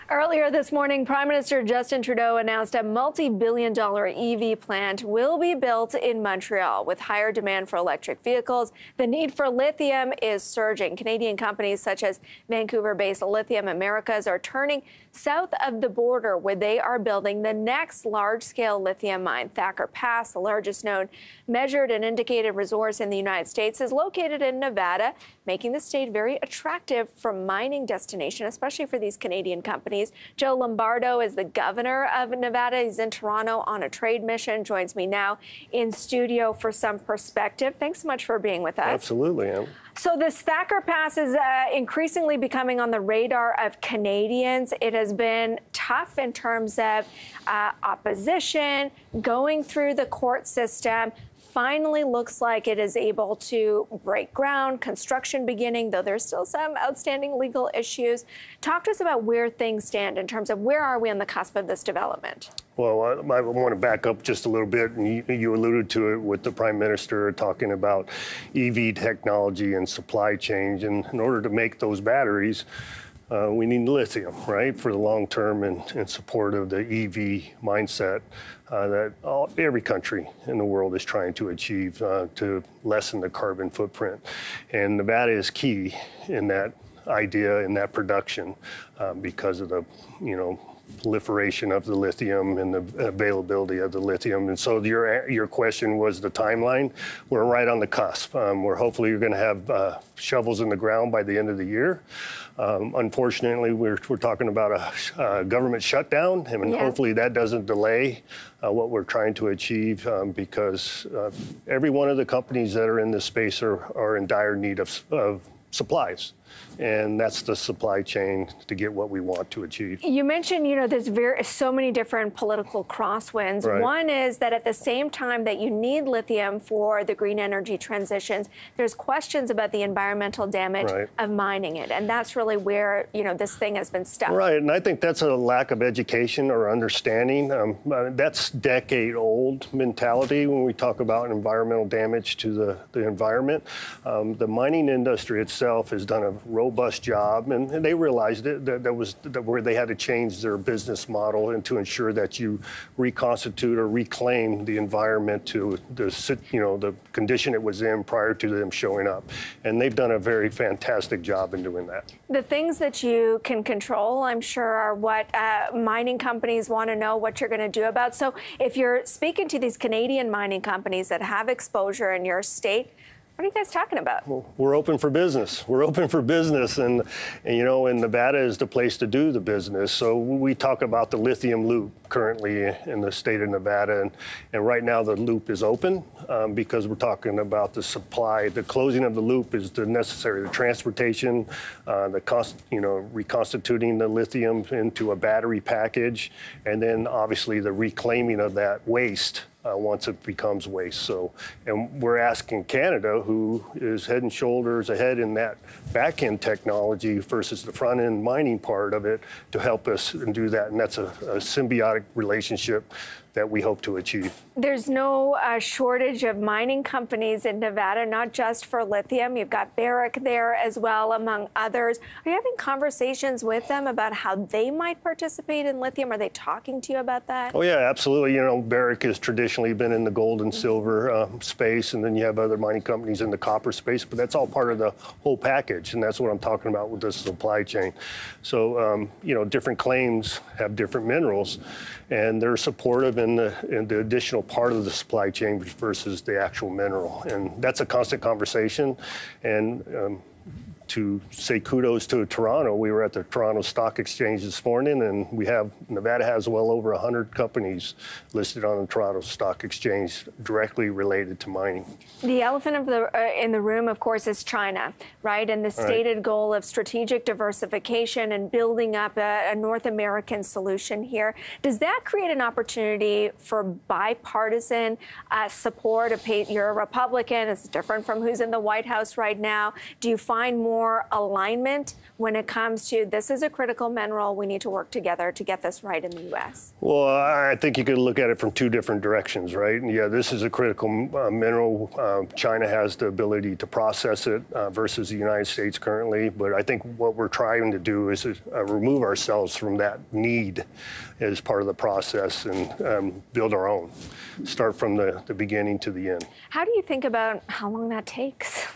Earlier this morning, Prime Minister Justin Trudeau announced a multi-billion-dollar EV plant will be built in Montreal. With higher demand for electric vehicles, the need for lithium is surging. Canadian companies such as Vancouver-based Lithium Americas are turning south of the border, where they are building the next large-scale lithium mine. Thacker Pass, the largest known measured and indicated resource in the United States, is located in Nevada, making the state very attractive for mining destination, especially for these Canadian companies. Joe Lombardo is the governor of Nevada. He's in Toronto on a trade mission. Joins me now in studio for some perspective. Thanks so much for being with us. Absolutely, Em. So this Thacker Pass is increasingly becoming on the radar of Canadians. It has been tough in terms of opposition, going through the court system. Finally looks like it is able to break ground, construction beginning, though there's still some outstanding legal issues. Talk to us about where things stand in terms of where are we on the cusp of this development? Well, I want to back up just a little bit, and you alluded to it with the Prime Minister talking about EV technology and supply chain. And in order to make those batteries, we need lithium, right, for the long term and support of the EV mindset that every country in the world is trying to achieve to lessen the carbon footprint. And Nevada is key in that idea, in that production, because of the, proliferation of the lithium and the availability of the lithium. And so your question was the timeline. We're right on the cusp. We're hopefully going to have shovels in the ground by the end of the year. Unfortunately, we're talking about a government shutdown, and hopefully that doesn't delay what we're trying to achieve, because every one of the companies that are in this space are in dire need of supplies. And that's the supply chain to get what we want to achieve. You mentioned, there's so many different political crosswinds. Right. One is that at the same time that you need lithium for the green energy transitions, there's questions about the environmental damage of mining it. And that's really where, this thing has been stuck. Right. And I think that's a lack of education or understanding. That's decade-old mentality when we talk about environmental damage to the environment. The mining industry itself has done a robust job, and they realized it, that where they had to change their business model and to ensure that you reconstitute or reclaim the environment to the condition it was in prior to them showing up. And they've done a very fantastic job in doing that. The things that you can control, I'm sure, are what mining companies want to know what you're going to do about. So if you're speaking to these Canadian mining companies that have exposure in your state, what are you guys talking about? Well, we're open for business. We're open for business, and Nevada is the place to do the business. So we talk about the lithium loop currently in the state of Nevada, and right now the loop is open because we're talking about the supply. The closing of the loop is the transportation, reconstituting the lithium into a battery package, and then obviously the reclaiming of that waste. Once it becomes waste. So, and we're asking Canada, who is head and shoulders ahead in that back-end technology versus the front-end mining part of it, to help us and do that. And that's a symbiotic relationship that we hope to achieve. There's no shortage of mining companies in Nevada, not just for lithium. You've got Barrick there as well, among others. Are you having conversations with them about how they might participate in lithium? Are they talking to you about that? Oh, yeah, absolutely. Barrick has traditionally been in the gold and silver space, and then you have other mining companies in the copper space, but that's all part of the whole package, and that's what I'm talking about with the supply chain. So, different claims have different minerals, and they're supportive in the additional part of the supply chain versus the actual mineral. And that's a constant conversation. And to say kudos to Toronto, we were at the Toronto Stock Exchange this morning, and Nevada has well over 100 companies listed on the Toronto Stock Exchange directly related to mining. The elephant in the room, of course, is China, right? And the stated goal of strategic diversification and building up a North American solution here. Does that create an opportunity for bipartisan support? You're a Republican. It's different from who's in the White House right now. Do you find more more alignment when it comes to this is a critical mineral, we need to work together to get this right in the U.S.? Well, I think you could look at it from two different directions, right? And yeah, this is a critical mineral. China has the ability to process it versus the United States currently. But I think what we're trying to do is remove ourselves from that need as part of the process and build our own. Start from the beginning to the end. How do you think about how long that takes?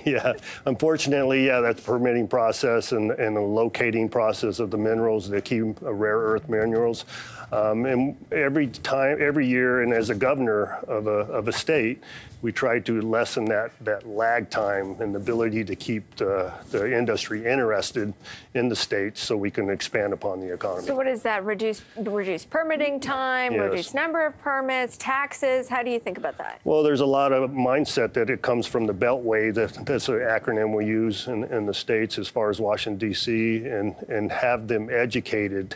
Yeah, unfortunately, yeah, that's the permitting process and the locating process of the minerals, the key rare earth minerals. And every year, and as a governor of a state, we try to lessen that lag time and the ability to keep the industry interested in the state so we can expand upon the economy. So what is that? Reduce permitting time, Yes. reduce number of permits, taxes? How do you think about that? Well, there's a lot of mindset that it comes from the Beltway. That's an acronym we use in the States as far as Washington, D.C., and have them educated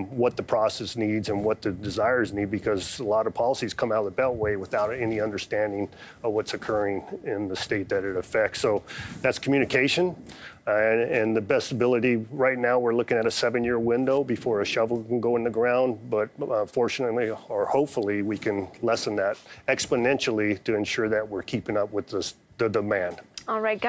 what the process needs and what the desires need, because a lot of policies come out of the Beltway without any understanding of what's occurring in the state that it affects. So that's communication. And the best ability right now, we're looking at a 7-year window before a shovel can go in the ground. But fortunately, or hopefully, we can lessen that exponentially to ensure that we're keeping up with the demand. All right,